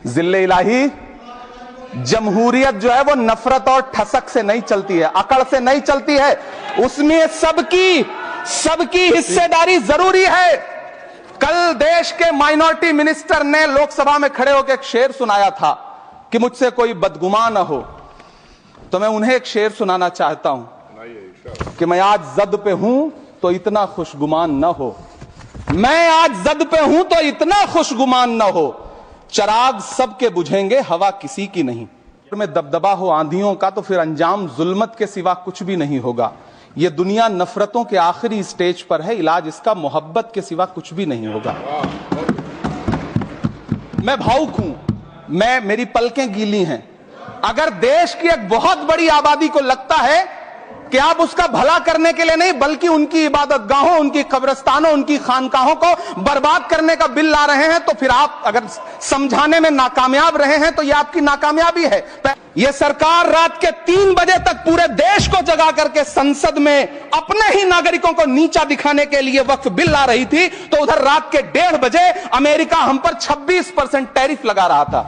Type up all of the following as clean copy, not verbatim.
जिल्ले इलाही, जमहूरियत जो है वो नफरत और ठसक से नहीं चलती है, अकड़ से नहीं चलती है, उसमें सबकी हिस्सेदारी जरूरी है। कल देश के माइनॉरिटी मिनिस्टर ने लोकसभा में खड़े होकर एक शेर सुनाया था कि मुझसे कोई बदगुमान न हो, तो मैं उन्हें एक शेर सुनाना चाहता हूं कि मैं आज जद पे हूं तो इतना खुशगुमान न हो, मैं आज जद पे हूं तो इतना खुशगुमान न हो, चराग सबके बुझेंगे हवा किसी की नहीं। में दबदबा हो आंधियों का तो फिर अंजाम जुल्मत के सिवा कुछ भी नहीं होगा। यह दुनिया नफरतों के आखिरी स्टेज पर है, इलाज इसका मोहब्बत के सिवा कुछ भी नहीं होगा। मैं भावुक हूं, मेरी पलकें गीली हैं। अगर देश की एक बहुत बड़ी आबादी को लगता है कि आप उसका भला करने के लिए नहीं बल्कि उनकी इबादतगाहों, उनकी कब्रिस्तानों, उनकी खानकाहों को बर्बाद करने का बिल ला रहे हैं, तो फिर आप अगर समझाने में नाकामयाब रहे हैं तो यह आपकी नाकामयाबी है। यह सरकार रात के 3 बजे तक पूरे देश को जगा करके संसद में अपने ही नागरिकों को नीचा दिखाने के लिए वक्फ बिल ला रही थी, तो उधर रात के 1:30 बजे अमेरिका हम पर 26% टैरिफ लगा रहा था।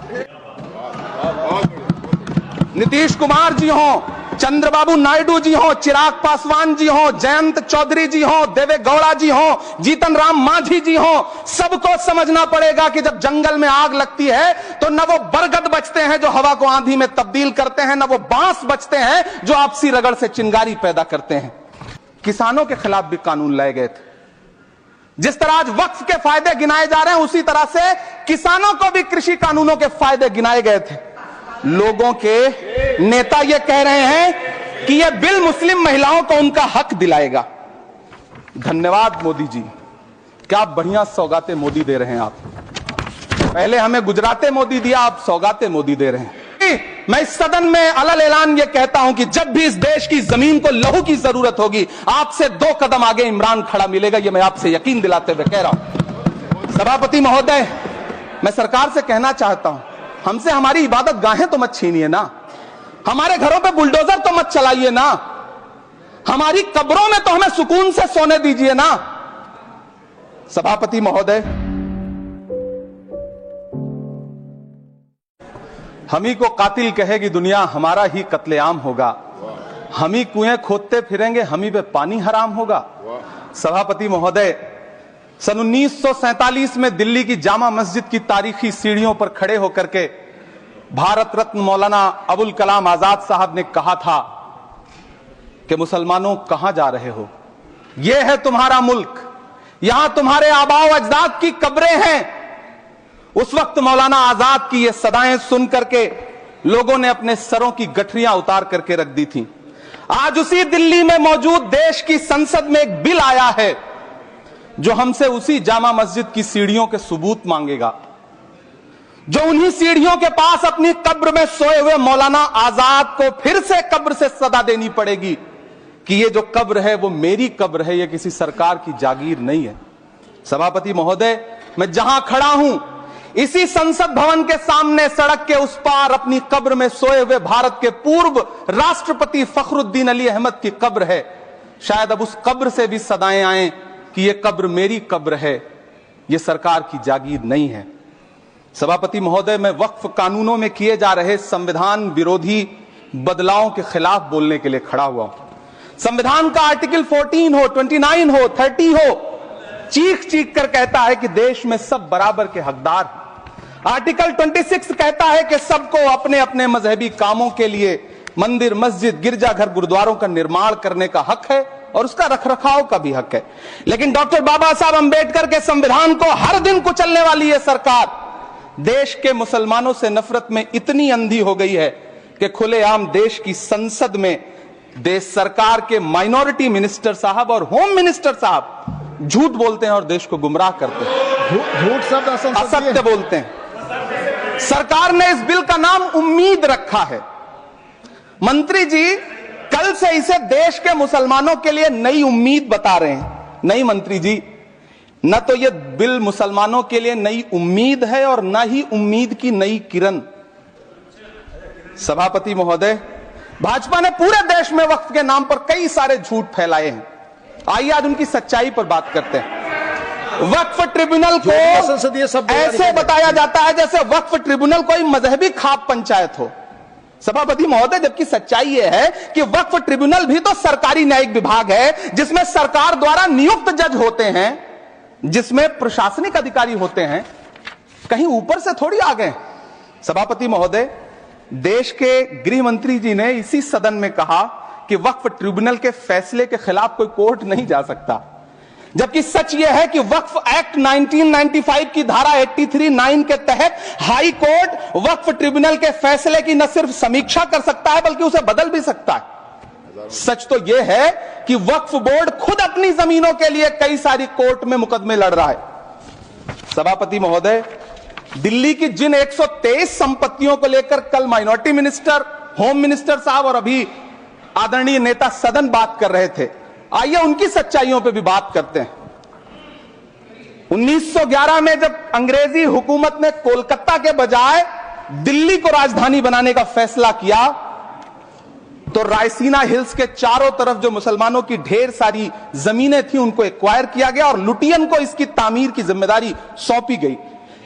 नीतीश कुमार जी हो, चंद्रबाबू नायडू जी हो, चिराग पासवान जी हो, जयंत चौधरी जी हो, देवे गौड़ा जी हो, जीतन राम मांझी जी हो, सबको समझना पड़ेगा कि जब जंगल में आग लगती है तो न वो बरगद बचते हैं जो हवा को आंधी में तब्दील करते हैं, न वो बांस बचते हैं जो आपसी रगड़ से चिंगारी पैदा करते हैं। किसानों के खिलाफ भी कानून लाए गए थे। जिस तरह आज वक्फ के फायदे गिनाए जा रहे हैं, उसी तरह से किसानों को भी कृषि कानूनों के फायदे गिनाए गए थे। लोगों के नेता यह कह रहे हैं कि यह बिल मुस्लिम महिलाओं को उनका हक दिलाएगा। धन्यवाद मोदी जी, क्या बढ़िया सौगातें मोदी दे रहे हैं आप। पहले हमें गुजराते मोदी दिया, आप सौगातें मोदी दे रहे हैं। मैं इस सदन में अलल ऐलान यह कहता हूं कि जब भी इस देश की जमीन को लहू की जरूरत होगी, आपसे 2 कदम आगे इमरान खड़ा मिलेगा, यह मैं आपसे यकीन दिलाते हुए कह रहा हूं। सभापति महोदय, मैं सरकार से कहना चाहता हूं, हमसे हमारी इबादत गाहें तो मत छीनिए ना, हमारे घरों पे बुलडोजर तो मत चलाइए ना, हमारी कब्रों में तो हमें सुकून से सोने दीजिए ना। सभापति महोदय, हम ही को कातिल कहेगी दुनिया, हमारा ही कत्लेआम होगा, हम ही कुएं खोदते फिरेंगे, हम ही पे पानी हराम होगा। सभापति महोदय, सन 1947 में दिल्ली की जामा मस्जिद की तारीखी सीढ़ियों पर खड़े होकर के भारत रत्न मौलाना अबुल कलाम आजाद साहब ने कहा था कि मुसलमानों कहां जा रहे हो, यह है तुम्हारा मुल्क, यहां तुम्हारे आबाओ अजदाद की कब्रें हैं। उस वक्त मौलाना आजाद की ये सदाएं सुन करके लोगों ने अपने सरों की गठरियां उतार करके रख दी थी। आज उसी दिल्ली में मौजूद देश की संसद में एक बिल आया है जो हमसे उसी जामा मस्जिद की सीढ़ियों के सबूत मांगेगा, जो उन्हीं सीढ़ियों के पास अपनी कब्र में सोए हुए मौलाना आजाद को फिर से कब्र से सदा देनी पड़ेगी कि ये जो कब्र है वो मेरी कब्र है, ये किसी सरकार की जागीर नहीं है। सभापति महोदय, मैं जहां खड़ा हूं इसी संसद भवन के सामने सड़क के उस पार अपनी कब्र में सोए हुए भारत के पूर्व राष्ट्रपति फखरुद्दीन अली अहमद की कब्र है। शायद अब उस कब्र से भी सदाएं आए कि यह कब्र मेरी कब्र है, यह सरकार की जागीर नहीं है। सभापति महोदय, मैं वक्फ कानूनों में किए जा रहे संविधान विरोधी बदलावों के खिलाफ बोलने के लिए खड़ा हुआ हूं। संविधान का आर्टिकल 14 हो, 29 हो, 30 हो, चीख चीख कर कहता है कि देश में सब बराबर के हकदार। आर्टिकल 26 कहता है कि सबको अपने अपने मजहबी कामों के लिए मंदिर, मस्जिद, गिरजाघर, गुरुद्वारों का निर्माण करने का हक है और उसका रखरखाव का भी हक है। लेकिन डॉक्टर बाबा साहब अंबेडकर के संविधान को हर दिन कुचलने वाली यह सरकार देश के मुसलमानों से नफरत में इतनी अंधी हो गई है कि खुलेआम देश की संसद में देश सरकार के माइनॉरिटी मिनिस्टर साहब और होम मिनिस्टर साहब झूठ बोलते हैं और देश को गुमराह करते हैं, झूठ शब्द असत्य बोलते हैं। सरकार ने इस बिल का नाम उम्मीद रखा है। मंत्री जी कल से इसे देश के मुसलमानों के लिए नई उम्मीद बता रहे हैं। नहीं मंत्री जी, न तो यह बिल मुसलमानों के लिए नई उम्मीद है और न ही उम्मीद की नई किरण। सभापति महोदय, भाजपा ने पूरे देश में वक्फ के नाम पर कई सारे झूठ फैलाए हैं। आइए आज उनकी सच्चाई पर बात करते हैं। वक्फ ट्रिब्यूनल को ऐसे बताया जाता है जैसे वक्फ ट्रिब्यूनल कोई मजहबी खाप पंचायत हो। सभापति महोदय, जबकि सच्चाई यह है कि वक्फ ट्रिब्यूनल भी तो सरकारी न्यायिक विभाग है, जिसमें सरकार द्वारा नियुक्त जज होते हैं, जिसमें प्रशासनिक अधिकारी होते हैं, कहीं ऊपर से थोड़ी आ गए। सभापति महोदय, देश के गृह मंत्री जी ने इसी सदन में कहा कि वक्फ ट्रिब्यूनल के फैसले के खिलाफ कोई कोर्ट नहीं जा सकता, जबकि सच यह है कि वक्फ एक्ट 1995 की धारा 83(9) के तहत हाई कोर्ट वक्फ ट्रिब्यूनल के फैसले की न सिर्फ समीक्षा कर सकता है बल्कि उसे बदल भी सकता है। सच तो यह है कि वक्फ बोर्ड खुद अपनी जमीनों के लिए कई सारी कोर्ट में मुकदमे लड़ रहा है। सभापति महोदय, दिल्ली की जिन 123 संपत्तियों को लेकर कल माइनॉरिटी मिनिस्टर, होम मिनिस्टर साहब और अभी आदरणीय नेता सदन बात कर रहे थे, आइए उनकी सच्चाइयों पे भी बात करते हैं। 1911 में जब अंग्रेजी हुकूमत ने कोलकाता के बजाय दिल्ली को राजधानी बनाने का फैसला किया, तो रायसीना हिल्स के चारों तरफ जो मुसलमानों की ढेर सारी जमीनें थी उनको एक्वायर किया गया और लुटियन को इसकी तामीर की जिम्मेदारी सौंपी गई।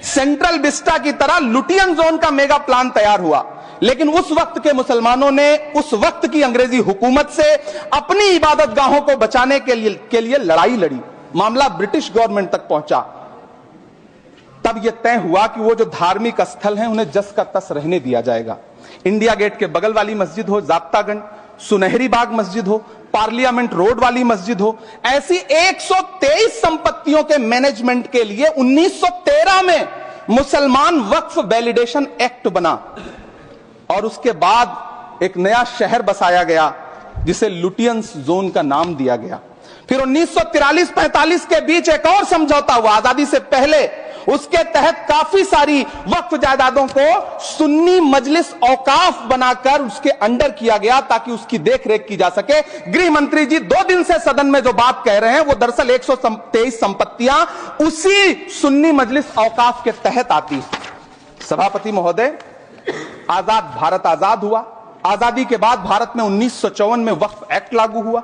सेंट्रल विस्टा की तरह लुटियन जोन का मेगा प्लान तैयार हुआ, लेकिन उस वक्त के मुसलमानों ने उस वक्त की अंग्रेजी हुकूमत से अपनी इबादत गाहों को बचाने के लिए लड़ाई लड़ी। मामला ब्रिटिश गवर्नमेंट तक पहुंचा। तब यह तय हुआ कि वो जो धार्मिक स्थल हैं उन्हें जस का तस रहने दिया जाएगा। इंडिया गेट के बगल वाली मस्जिद हो, जाब्तागंज, सुनहरी बाग मस्जिद हो, पार्लियामेंट रोड वाली मस्जिद हो, ऐसी 123 संपत्तियों के मैनेजमेंट के लिए 1913 में मुसलमान वक्फ वैलिडेशन एक्ट बना और उसके बाद एक नया शहर बसाया गया जिसे लुटियंस जोन का नाम दिया गया। फिर 1943-45 के बीच एक और समझौता हुआ आजादी से पहले, उसके तहत काफी सारी वक्फ जायदादों को सुन्नी मजलिस औकाफ बनाकर उसके अंडर किया गया ताकि उसकी देखरेख की जा सके। गृह मंत्री जी 2 दिन से सदन में जो बात कह रहे हैं वो दरअसल 123 संपत्तियां उसी सुन्नी मजलिस औकाफ के तहत आती है। सभापति महोदय, आजाद भारत आजाद हुआ। आजादी के बाद भारत में 1954 में वक्फ एक्ट लागू हुआ,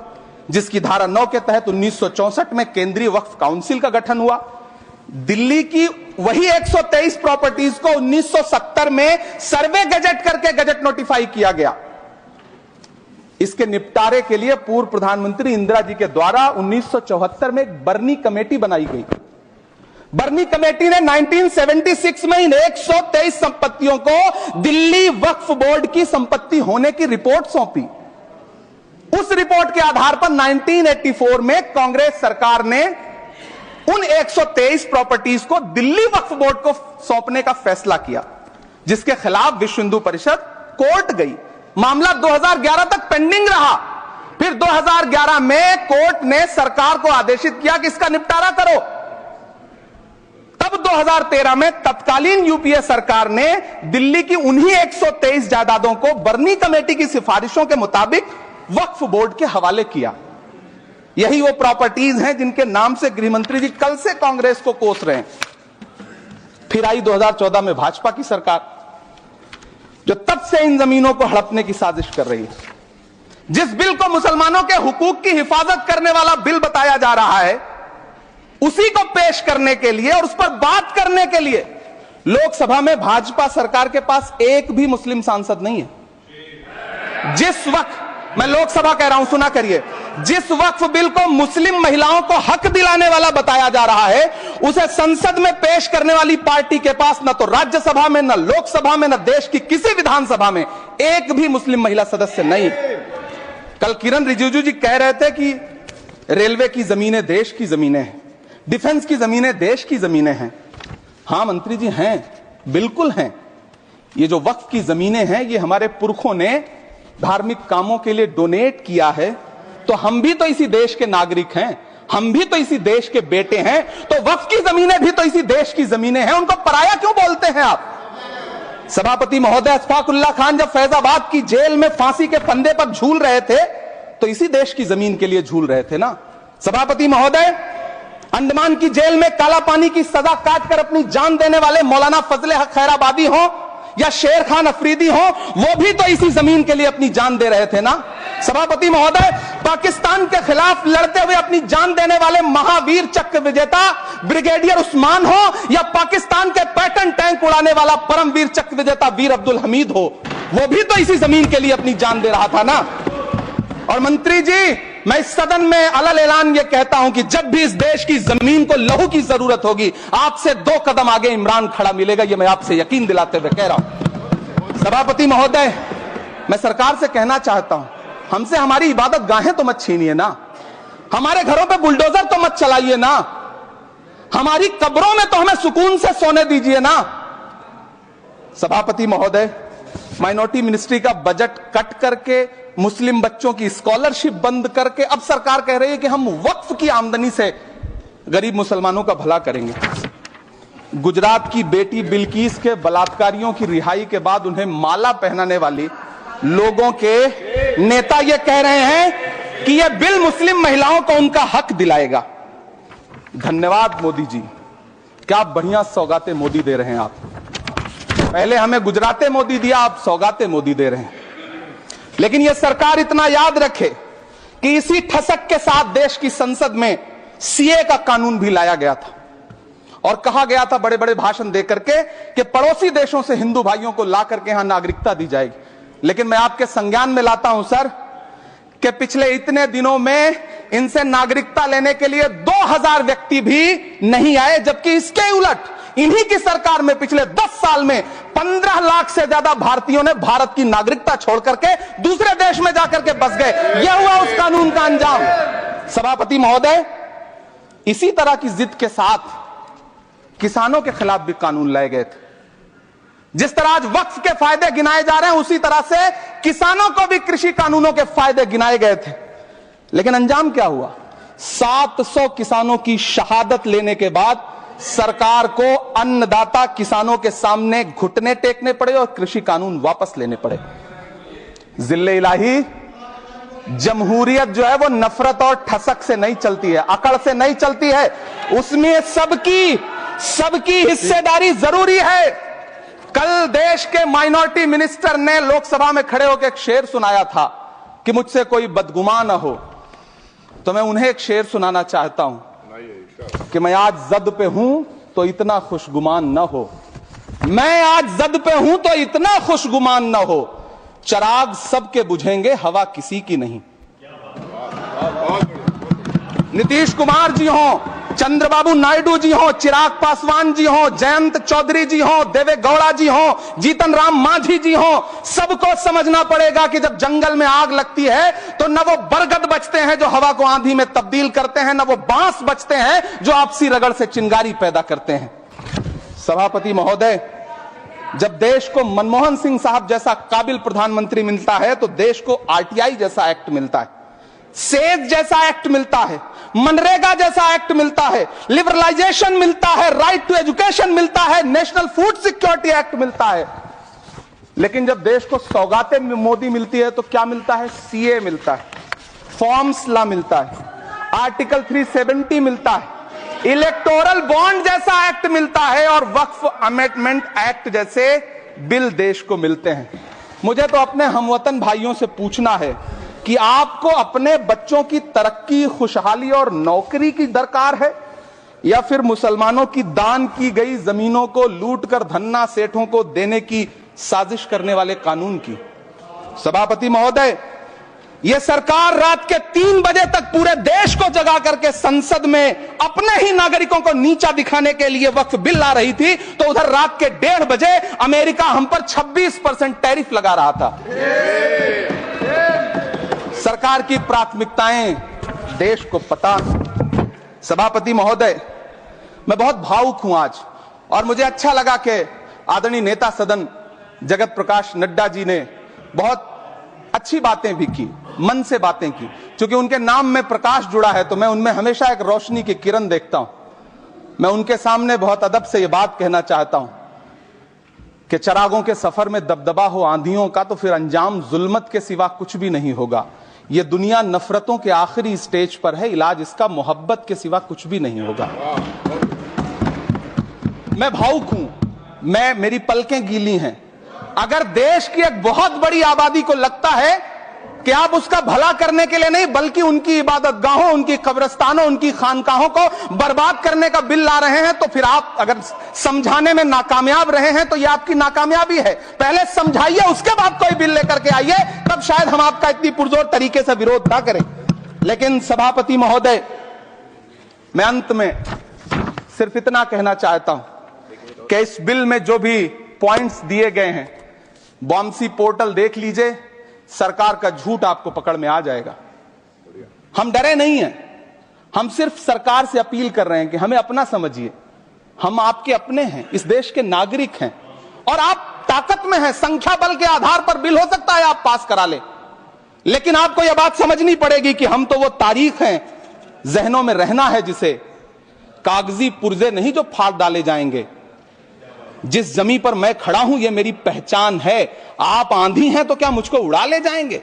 जिसकी धारा 9 के तहत 1964 में केंद्रीय वक्फ काउंसिल का गठन हुआ। दिल्ली की वही 123 प्रॉपर्टीज को 1970 में सर्वे गजट करके गजट नोटिफाई किया गया। इसके निपटारे के लिए पूर्व प्रधानमंत्री इंदिरा जी के द्वारा 1974 में एक बर्नी कमेटी बनाई गई। बर्नी कमेटी ने 1976 में इन 123 संपत्तियों को दिल्ली वक्फ बोर्ड की संपत्ति होने की रिपोर्ट सौंपी। उस रिपोर्ट के आधार पर 1984 में कांग्रेस सरकार ने उन 123 प्रॉपर्टीज को दिल्ली वक्फ बोर्ड को सौंपने का फैसला किया, जिसके खिलाफ विश्व हिंदू परिषद कोर्ट गई। मामला 2011 तक पेंडिंग रहा। फिर 2011 में कोर्ट ने सरकार को आदेशित किया कि इसका निपटारा करो। तब 2013 में तत्कालीन यूपीए सरकार ने दिल्ली की उन्हीं 123 जायदादों को बर्नी कमेटी की सिफारिशों के मुताबिक वक्फ बोर्ड के हवाले किया। यही वो प्रॉपर्टीज हैं जिनके नाम से गृहमंत्री जी कल से कांग्रेस को कोस रहे हैं। फिर आई 2014 में भाजपा की सरकार, जो तब से इन जमीनों को हड़पने की साजिश कर रही है। जिस बिल को मुसलमानों के हुकूक की हिफाजत करने वाला बिल बताया जा रहा है, उसी को पेश करने के लिए और उस पर बात करने के लिए लोकसभा में भाजपा सरकार के पास एक भी मुस्लिम सांसद नहीं है। जिस वक्त, मैं लोकसभा कह रहा हूं, सुना करिए, जिस वक्फ बिल को मुस्लिम महिलाओं को हक दिलाने वाला बताया जा रहा है, उसे संसद में पेश करने वाली पार्टी के पास न तो राज्यसभा में, न लोकसभा में, न देश की किसी विधानसभा में एक भी मुस्लिम महिला सदस्य नहीं। कल किरण रिजिजू जी कह रहे थे कि रेलवे की जमीनें देश की जमीनें हैं, डिफेंस की जमीनें देश की जमीनें हैं। हां मंत्री जी, हैं, बिल्कुल हैं। ये जो वक्फ की जमीनें हैं, ये हमारे पुरखों ने धार्मिक कामों के लिए डोनेट किया है, तो हम भी तो इसी देश के नागरिक हैं, हम भी तो इसी देश के बेटे हैं, तो वक्फ की जमीनें भी तो इसी देश की जमीनें हैं। उनको पराया क्यों बोलते हैं आप? सभापति महोदय, अशफाकुल्लाह खान जब फैजाबाद की जेल में फांसी के फंदे पर झूल रहे थे, तो इसी देश की जमीन के लिए झूल रहे थे ना। सभापति महोदय, अंडमान की जेल में काला पानी की सजा काटकर अपनी जान देने वाले मौलाना फजले हक खैराबादी हो या शेर खान अफरीदी हो, वो भी तो इसी जमीन के लिए अपनी जान दे रहे थे ना। सभापति महोदय, पाकिस्तान के खिलाफ लड़ते हुए अपनी जान देने वाले महावीर चक्र विजेता ब्रिगेडियर उस्मान हो या पाकिस्तान के पैटर्न टैंक उड़ाने वाला परमवीर चक्र विजेता वीर अब्दुल हमीद हो, वो भी तो इसी जमीन के लिए अपनी जान दे रहा था ना। और मंत्री जी, मैं इस सदन में अलल ऐलान ये कहता हूं कि जब भी इस देश की जमीन को लहू की जरूरत होगी, आपसे 2 कदम आगे इमरान खड़ा मिलेगा, ये मैं आपसे यकीन दिलाते हुए कह रहा हूं। सभापति महोदय, मैं सरकार से कहना चाहता हूं, हमसे हमारी इबादत गाहें तो मत छीनिए ना, हमारे घरों पे बुलडोजर तो मत चलाइए ना, हमारी कब्रों में तो हमें सुकून से सोने दीजिए ना। सभापति महोदय, माइनॉरिटी मिनिस्ट्री का बजट कट करके, मुस्लिम बच्चों की स्कॉलरशिप बंद करके अब सरकार कह रही है कि हम वक्फ की आमदनी से गरीब मुसलमानों का भला करेंगे। गुजरात की बेटी बिल्किस के बलात्कारियों की रिहाई के बाद उन्हें माला पहनाने वाली लोगों के नेता ये कह रहे हैं कि यह बिल मुस्लिम महिलाओं को उनका हक दिलाएगा। धन्यवाद मोदी जी, क्या बढ़िया सौगातें मोदी दे रहे हैं आप। पहले हमें गुजराते मोदी दिया, आप सौगातें मोदी दे रहे हैं। लेकिन यह सरकार इतना याद रखे कि इसी ठसक के साथ देश की संसद में सीए का कानून भी लाया गया था और कहा गया था बड़े बड़े भाषण देकर के कि पड़ोसी देशों से हिंदू भाइयों को ला करके यहां नागरिकता दी जाएगी। लेकिन मैं आपके संज्ञान में लाता हूं सर कि पिछले इतने दिनों में इनसे नागरिकता लेने के लिए 2000 व्यक्ति भी नहीं आए, जबकि इसके उलट इन्हीं की सरकार में पिछले 10 साल में 15 लाख से ज्यादा भारतीयों ने भारत की नागरिकता छोड़ करके दूसरे देश में जाकर के बस गए। यह हुआ उस कानून का अंजाम। सभापति महोदय, इसी तरह की जिद के साथ किसानों के खिलाफ भी कानून लाए गए थे। जिस तरह आज वक्फ के फायदे गिनाए जा रहे हैं, उसी तरह से किसानों को भी कृषि कानूनों के फायदे गिनाए गए थे। लेकिन अंजाम क्या हुआ? 700 किसानों की शहादत लेने के बाद सरकार को अन्नदाता किसानों के सामने घुटने टेकने पड़े और कृषि कानून वापस लेने पड़े। जिल्ले इलाही, जमहूरियत जो है वो नफरत और ठसक से नहीं चलती है, अकड़ से नहीं चलती है, उसमें सबकी हिस्सेदारी जरूरी है। कल देश के माइनॉरिटी मिनिस्टर ने लोकसभा में खड़े होकर एक शेर सुनाया था कि मुझसे कोई बदगुमान न हो, तो मैं उन्हें एक शेर सुनाना चाहता हूं कि मैं आज जद पे हूं तो इतना खुशगुमान न हो, मैं आज जद पे हूं तो इतना खुशगुमान न हो, चिराग सबके बुझेंगे हवा किसी की नहीं। नीतीश कुमार जी हो, चंद्रबाबू नायडू जी हो, चिराग पासवान जी हो, जयंत चौधरी जी हो, देवे गौड़ा जी हो, जीतन राम मांझी जी हो, सबको समझना पड़ेगा कि जब जंगल में आग लगती है तो न वो बरगद बचते हैं जो हवा को आंधी में तब्दील करते हैं, न वो बांस बचते हैं जो आपसी रगड़ से चिंगारी पैदा करते हैं। सभापति महोदय, जब देश को मनमोहन सिंह साहब जैसा काबिल प्रधानमंत्री मिलता है तो देश को आरटीआई जैसा एक्ट मिलता है, सेज जैसा एक्ट मिलता है, मनरेगा जैसा एक्ट मिलता है, लिबरलाइजेशन मिलता है, राइट टू एजुकेशन मिलता है, नेशनल फूड सिक्योरिटी एक्ट मिलता है। लेकिन जब देश को सौगातें मोदी मिलती है तो क्या मिलता है? सीए मिलता है, फॉर्म्स लॉ मिलता है, आर्टिकल 370 मिलता है, इलेक्टोरल बॉन्ड जैसा एक्ट मिलता है और वक्फ अमेंडमेंट एक्ट जैसे बिल देश को मिलते हैं। मुझे तो अपने हमवतन भाइयों से पूछना है कि आपको अपने बच्चों की तरक्की, खुशहाली और नौकरी की दरकार है या फिर मुसलमानों की दान की गई जमीनों को लूटकर धन्ना सेठों को देने की साजिश करने वाले कानून की? सभापति महोदय, यह सरकार रात के 3 बजे तक पूरे देश को जगा करके संसद में अपने ही नागरिकों को नीचा दिखाने के लिए वक्फ बिल ला रही थी, तो उधर रात के 1:30 बजे अमेरिका हम पर 26% टैरिफ लगा रहा था। सरकार की प्राथमिकताएं देश को पता। सभापति महोदय, मैं बहुत भावुक हूं आज और मुझे अच्छा लगा कि आदरणीय नेता सदन जगत प्रकाश नड्डा जी ने बहुत अच्छी बातें भी की, मन से बातें की। क्योंकि उनके नाम में प्रकाश जुड़ा है तो मैं उनमें हमेशा एक रोशनी की किरण देखता हूं। मैं उनके सामने बहुत अदब से यह बात कहना चाहता हूं कि चिरागों के सफर में दबदबा हो आंधियों का तो फिर अंजाम जुल्मत के सिवा कुछ भी नहीं होगा। यह दुनिया नफरतों के आखिरी स्टेज पर है, इलाज इसका मोहब्बत के सिवा कुछ भी नहीं होगा। मैं भावुक हूं, मेरी पलकें गीली हैं। अगर देश की एक बहुत बड़ी आबादी को लगता है कि आप उसका भला करने के लिए नहीं, बल्कि उनकी इबादत गाहों, उनकी कब्रिस्तानों, उनकी खानकाहों को बर्बाद करने का बिल ला रहे हैं, तो फिर आप अगर समझाने में नाकामयाब रहे हैं तो यह आपकी नाकामयाबी है। पहले समझाइए, उसके बाद कोई बिल लेकर के आइए, तब शायद हम आपका इतनी पुरजोर तरीके से विरोध ना करें। लेकिन सभापति महोदय, मैं अंत में सिर्फ इतना कहना चाहता हूं कि इस बिल में जो भी पॉइंट्स दिए गए हैं, बॉम्सी पोर्टल देख लीजिए, सरकार का झूठ आपको पकड़ में आ जाएगा। हम डरे नहीं हैं, हम सिर्फ सरकार से अपील कर रहे हैं कि हमें अपना समझिए, हम आपके अपने हैं, इस देश के नागरिक हैं, और आप ताकत में हैं। संख्या बल के आधार पर बिल हो सकता है आप पास करा ले, लेकिन आपको यह बात समझनी पड़ेगी कि हम तो वो तारीख हैं, जहनों में रहना है जिसे, कागजी पुर्जे नहीं जो फाड़ डाले जाएंगे। जिस जमीन पर मैं खड़ा हूं यह मेरी पहचान है। आप आंधी हैं तो क्या मुझको उड़ा ले जाएंगे?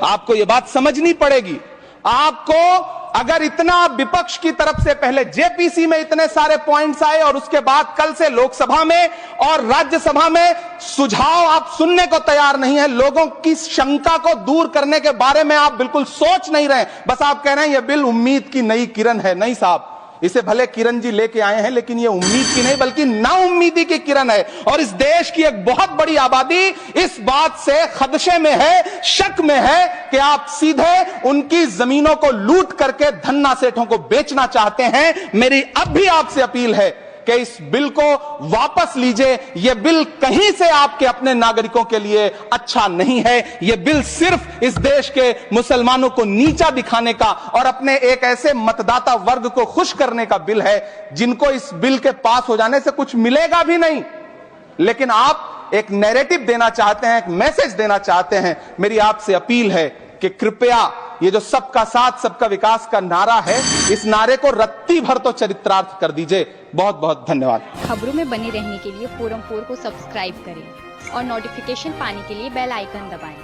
आपको यह बात समझनी पड़ेगी। आपको अगर इतना विपक्ष की तरफ से पहले जेपीसी में इतने सारे पॉइंट्स आए और उसके बाद कल से लोकसभा में और राज्यसभा में सुझाव आप सुनने को तैयार नहीं है, लोगों की शंका को दूर करने के बारे में आप बिल्कुल सोच नहीं रहे, बस आप कह रहे हैं यह बिल उम्मीद की नई किरण है। नहीं साहब, इसे भले किरण जी लेके आए हैं, लेकिन ये उम्मीद की नहीं बल्कि नाउम्मीदी की किरण है। और इस देश की एक बहुत बड़ी आबादी इस बात से खदशे में है, शक में है कि आप सीधे उनकी जमीनों को लूट करके धन्ना सेठों को बेचना चाहते हैं। मेरी अब भी आपसे अपील है कि इस बिल को वापस लीजिए। यह बिल कहीं से आपके अपने नागरिकों के लिए अच्छा नहीं है। यह बिल सिर्फ इस देश के मुसलमानों को नीचा दिखाने का और अपने एक ऐसे मतदाता वर्ग को खुश करने का बिल है जिनको इस बिल के पास हो जाने से कुछ मिलेगा भी नहीं, लेकिन आप एक नैरेटिव देना चाहते हैं, एक मैसेज देना चाहते हैं। मेरी आपसे अपील है कि कृपया ये जो सबका साथ सबका विकास का नारा है, इस नारे को रत्ती भर तो चरित्रार्थ कर दीजिए। बहुत बहुत धन्यवाद। खबरों में बने रहने के लिए फोरम 4 को सब्सक्राइब करें और नोटिफिकेशन पाने के लिए बेल आइकन दबाएं।